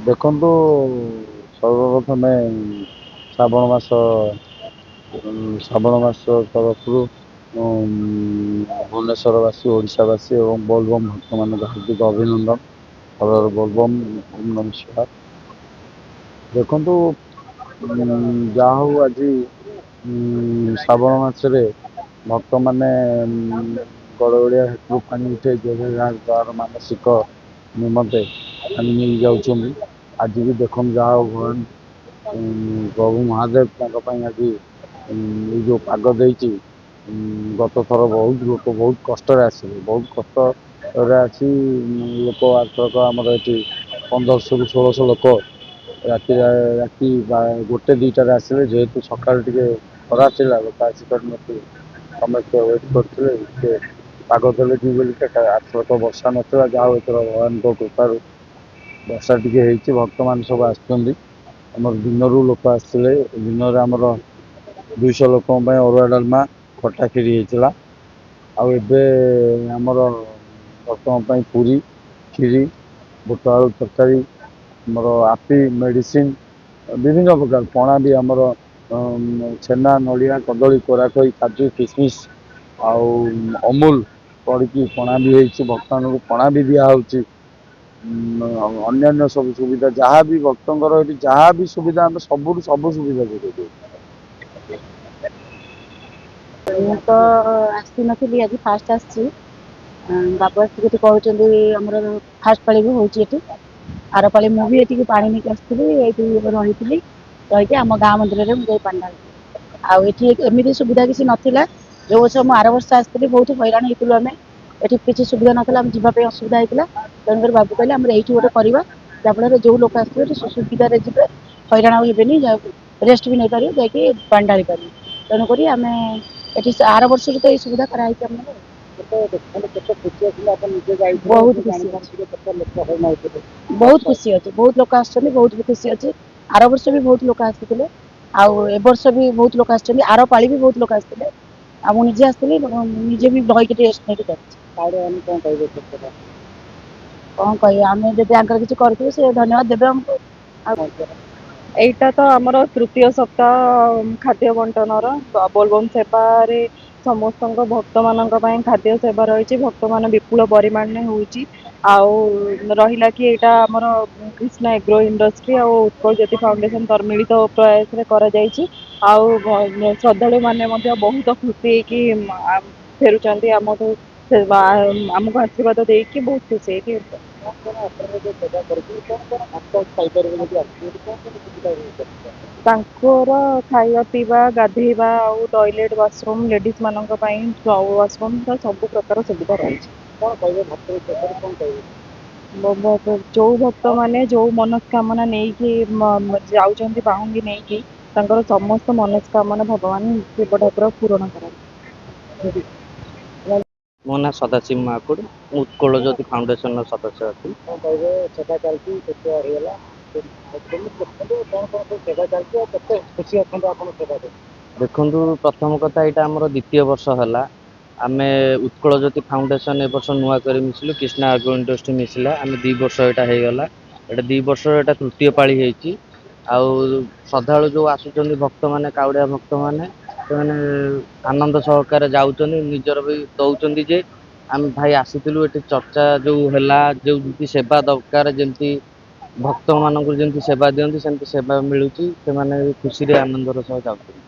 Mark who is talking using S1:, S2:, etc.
S1: ଦେଖନ୍ତୁ ସର୍ବପ୍ରଥମେ ଶ୍ରାବଣ ମାସ ଶ୍ରାବଣ ମାସ ତରଫରୁ ଭୁବନେଶ୍ୱରବାସୀ ଓଡ଼ିଶାବାସୀ ଏବଂ ବୋଲବମ୍ ଭକ୍ତମାନଙ୍କୁ ହାର୍ଦ୍ଦିକ ଅଭିନନ୍ଦନ। ବୋଲବମ୍ ନମସ୍କାର। ଦେଖନ୍ତୁ ଯାହା ହଉ ଆଜି ଶ୍ରାବଣ ମାସରେ ଭକ୍ତମାନେ ଗଡ଼ଗଡ଼ିଆ ହେତୁ ପାଣି ଉଠେଇ ଯାହାର ମାନସିକ ନିମନ୍ତେ ପାଣି ନେଇ ଯାଉଛନ୍ତି। ଆଜି ବି ଦେଖନ୍ତୁ ଯାହା ହଉ ଭଗବାନ ପ୍ରଭୁ ମହାଦେବ ତାଙ୍କ ପାଇଁ ଆଜି ଏଇ ଯେଉଁ ପାଗ ଦେଇଛି। ଗତ ଥର ବହୁତ ଲୋକ ବହୁତ କଷ୍ଟରେ ଆସିଲେ, ବହୁତ କଷ୍ଟରେ ଆସି ଲୋକ ଆରଥରକ ଆମର ଏଠି 1500ରୁ 1600 ଲୋକ ରାତି 1-2ଟାରେ ଆସିଲେ। ଯେହେତୁ ସକାଳୁ ଟିକେ ଖରା ଥିଲା ଲୋକ ଆସିପାରିନଥିଲେ, ସମସ୍ତେ ୱେଟ୍ କରିଥିଲେ। ଟିକେ ପାଗ ଦେଲେ ଯିବେ ବୋଲି ଆରଥରକ ବର୍ଷା ନଥିଲା, ଯାହା ହଉ ଏଥର ଭଗବାନଙ୍କ କୃପାରୁ ବର୍ଷା ଟିକେ ହେଇଛି। ଭକ୍ତମାନେ ସବୁ ଆସିଛନ୍ତି। ଆମର ଦିନରୁ ଲୋକ ଆସିଥିଲେ। ଦିନରେ ଆମର 200 ଲୋକଙ୍କ ପାଇଁ ଅରୁଆ ଡାଲମା ଖଟା ଖିରି ହେଇଥିଲା। ଆଉ ଏବେ ଆମର ବର୍ତ୍ତମାନ ପାଇଁ ପୁରୀ, ଖିରି, ବୁଟ ଆଳୁ ତରକାରୀ, ଆମର ଆପି ମେଡ଼ିସିନ, ବିଭିନ୍ନ ପ୍ରକାର ପଣା ବି ଆମର ଛେନା, ନଡ଼ିଆ, କଦଳୀ, କୋରାଖଇ, କାଜୁ, କିସମିସ ଆଉ ଅମୁଲ ପଡ଼ିକି ପଣା ବି ହେଇଛି। ଭକ୍ତମାନଙ୍କୁ ପଣା ବି ଦିଆହେଉଛି। ଅନ୍ୟାନ୍ୟ ସବୁ ସୁବିଧା ଯାହା ବି ଭକ୍ତଙ୍କର ଏଠି ଯାହା ବି ସୁବିଧା ଆମେ ସବୁ ସୁବିଧା ଯୋଗାଇ ଦେଉଛୁ।
S2: ମୁଁ ତ ଆସିନଥିଲି, ଆଜି ଫାଷ୍ଟ ଆସିଛି। ବାବୁ ଆସିକି ଏଠି କହୁଛନ୍ତି ଆମର ଫାଷ୍ଟ ପାଳି ବି ହଉଛି ଏଠି। ଆର ପାଳି ମୁଁ ବି ଏଠିକି ପାଣି ନେଇକି ଆସିଥିଲି, ଏଇଠି ରହିଥିଲି। ରହିକି ଆମ ଗାଁ ମନ୍ଦିରରେ ମୁଁ ଯାଇ ପାଣି ଢାଳିଥିଲି। ଆଉ ଏଠି ଏମିତି ସୁବିଧା କିଛି ନଥିଲା। ଯୋଉ ବର୍ଷ ମୁଁ ଆର ବର୍ଷ ଆସିଥିଲି ବହୁତ ହଇରାଣ ହେଇଥିଲୁ ଆମେ। ଏଠି କିଛି ସୁବିଧା ନଥିଲା, ଆମେ ଯିବା ପାଇଁ ଅସୁବିଧା ହେଇଥିଲା। ତେଣୁକରି ବାବୁ କହିଲେ ଆମର ଏଇଠି ଗୋଟେ କରିବା, ଯାହାଫଳରେ ଯୋଉ ଲୋକ ଆସିଥିବେ ସୁବିଧାରେ ଯିବେ, ହଇରାଣ ଆଉ ହେବେନି, ରେଷ୍ଟ ବି ନେଇପାରିବେ, ଯାଇକି ପାଣି ଢାଳି ପାରିବେ। ତେଣୁକରି ଆମେ ଏଠି ଆର ବର୍ଷରୁ ତ ଏଇ ସୁବିଧା କରାହେଇଛି ଆମର।
S1: କେତେ ଖୁସି ଆସିଲେ ଆପଣ ନିଜେ ଯାଇଥିଲେ,
S2: ବହୁତ ଖୁସି ଅଛି,
S1: ଜାଣିପାରୁଥିବେ କେତେ ଲୋକ ହଇରାଣ
S2: ବହୁତ ଖୁସି ଅଛି, ବହୁତ ଲୋକ ଆସୁଛନ୍ତି, ବହୁତ ବି ଖୁସି ଅଛି। ଆର ବର୍ଷ ବି ବହୁତ ଲୋକ ଆସିଥିଲେ, ଆଉ ଏ ବର୍ଷ ବି ବହୁତ ଲୋକ ଆସିଛନ୍ତି। ଆର ପାଳି ବି ବହୁତ ଲୋକ ଆସିଥିଲେ। ଆଉ ମୁଁ ନିଜେ ଆସିଥିଲି, ନିଜେ ବି ରହିକି ରେଷ୍ଟ ନେଇକି ଯାଇଛି।
S1: କଣ କହିବେ?
S2: କଣ କହିବା, ଆମେ ଯଦି ଆଙ୍କର କିଛି କରିଥିବୁ ସେ ଧନ୍ୟବାଦ ଦେବେ ଆମକୁ।
S3: ଏଇଟା ତ ଆମର ତୃତୀୟ ସପ୍ତାହ ଖାଦ୍ୟ ବଣ୍ଟନର। ବୋଲବମ୍ ସେବାରେ ସମସ୍ତଙ୍କ ଭକ୍ତମାନଙ୍କ ପାଇଁ ଖାଦ୍ୟ ସେବା ରହିଛି। ଭକ୍ତମାନେ ବିପୁଳ ପରିମାଣରେ ହଉଛି। ଆଉ ରହିଲା କି ଏଇଟା ଆମର କ୍ରିଷ୍ଣା ଏଗ୍ରୋ ଇଣ୍ଡଷ୍ଟ୍ରି ଆଉ ଉତ୍କଳ ଜ୍ୟୋତି ଫାଉଣ୍ଡେସନ ମିଳିତ ପ୍ରୟାସରେ କରାଯାଇଛି। ଆଉ ଶ୍ରଦ୍ଧାଳୁ ମାନେ ମଧ୍ୟ ବହୁତ ଖୁସି ହେଇକି ଫେରୁଛନ୍ତି ଆମଠୁ, ଆମକୁ ଆଶୀର୍ବାଦ ଦେଇକି ବହୁତ ଖୁସି ହେଇକି। ତାଙ୍କର ଖାଇବା ପିଇବା, ଗାଧେଇବା ଆଉ ଟଏଲେଟ୍ ୱାସରୁମ୍, ଲେଡ଼ିଜ୍ ମାନଙ୍କ ପାଇଁ ୱାସରୁମ୍, ସବୁ ପ୍ରକାର ସୁବିଧା ରହିଛି। ଯୋଉ ଭକ୍ତମାନେ ଯୋଉ ମନସ୍କାମନା ନେଇକି ଯାଉଛନ୍ତି, ବାହୁଙ୍ଗି ନେଇକି, ତାଙ୍କର ସମସ୍ତ ମନସ୍କାମନା ଭଗବାନ ଶିବ ଠାକୁର ପୂରଣ କରନ୍ତି।
S4: ମୋ ନାଁ ସଦାଶିବ ମହାକୁଡ଼, ମୁଁ ଉତ୍କଳ ଜ୍ୟୋତି ଫାଉଣ୍ଡେସନର ସଦସ୍ୟ ଅଛି।
S1: ସେବା ଚାଲିଛି, କେତେ ହେଇଗଲା କଣ ସେବା ଚାଲିଛି ଆଉ କେତେ ଖୁସି ଅଛନ୍ତି ଆପଣ ସେବା କରି?
S4: ଦେଖନ୍ତୁ, ପ୍ରଥମ କଥା ଏଇଟା ଆମର ଦ୍ୱିତୀୟ ବର୍ଷ ହେଲା। ଆମେ ଉତ୍କଳ ଜ୍ୟୋତି ଫାଉଣ୍ଡେସନ ଏ ବର୍ଷ ନୂଆ କରି ମିଶିଲୁ, କ୍ରିଷ୍ଣା ଆଗ୍ରୋ ଇଣ୍ଡଷ୍ଟ୍ରି ମିଶିଲା। ଆମେ 2 ବର୍ଷ ଏଇଟା ହେଇଗଲା। ଏଇଟା 2 ବର୍ଷର ଏଇଟା ତୃତୀୟ ପାଳି ହେଇଛି। ଆଉ ଶ୍ରଦ୍ଧାଳୁ ଯୋଉ ଆସୁଛନ୍ତି ଭକ୍ତମାନେ, କାଉଡ଼ିଆ ଭକ୍ତମାନେ, ସେମାନେ ଆନନ୍ଦ ସହକାରେ ଯାଉଛନ୍ତି, ନିଜର ବି ଦଉଛନ୍ତି ଯେ ଆମେ ଭାଇ ଆସିଥିଲୁ ଏଠି ଚର୍ଚ୍ଚା ଯୋଉ ହେଲା, ଯେମିତି ସେବା ଦରକାର, ଯେମିତି ଭକ୍ତ ମାନଙ୍କୁ ଯେମିତି ସେବା ଦିଅନ୍ତି ସେମିତି ସେବା ମିଳୁଛି। ସେମାନେ ଖୁସିରେ ଆନନ୍ଦର ସହ ଯାଉଛନ୍ତି।